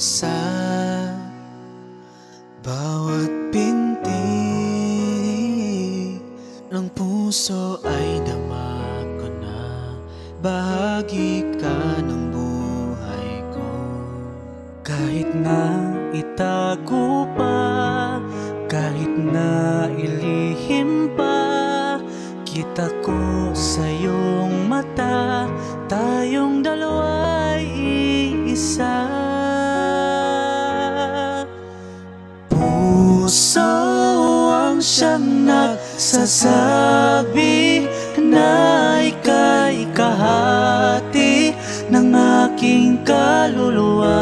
Sa bawat pintig ng puso ay dama ko na bahagi ka ng buhay ko. Kahit na itago pa, kahit na ilihim pa, kita ko sa iyong mata, tayong dalawa'y iisa. Puso ang siyang nagsasabi na ika'y kahati ng aking kaluluwa.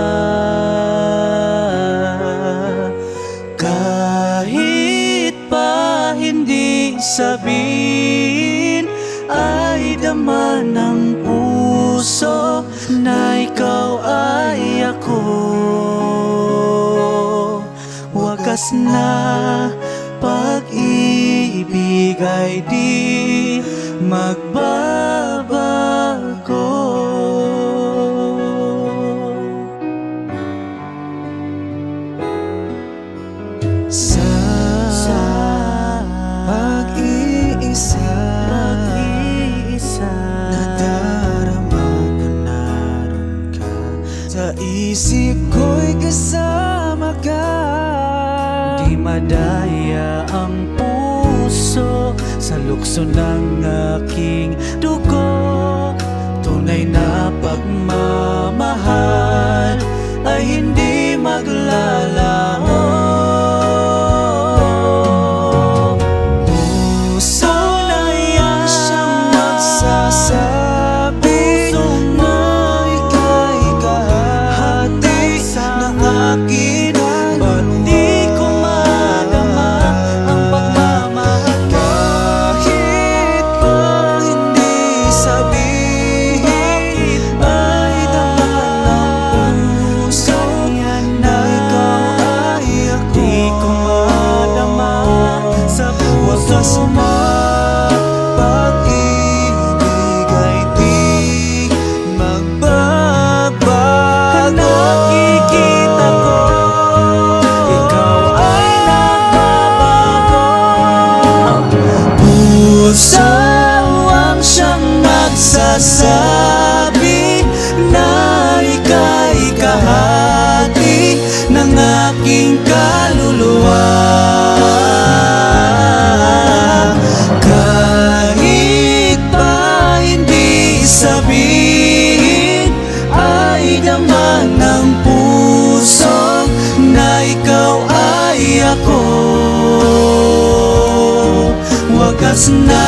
Kahit pa hindi sabihin, ay dama ng puso na ikaw ay ako. Wagas na pag-ibig ay di magbabago. Sa pag-iisa, nadarama ko naroon ka. Sa isip ko'y kasama ka. Di madaya ang puso sa lukso ng aking dugo. Tunay na pagmamahal ay hindi maglalaho. Puso na yan siyang nagsasabi na ika'y kahati ng akin. Ba't di ko madama ang pagmamahal? Kahit pa hindi sabihin, ay dama ng puso na ikaw ay ako. Di ko madama sa puso mo. Pag-ibig ay di magbabago. Nakikita ko ikaw ay nagbabago. Puso ang siyang nagsasabi na ika'y kahati ng aking kaluluwa. Kahit pa hindi sabihin, ay dama ng puso na ikaw ay ako. Wagas na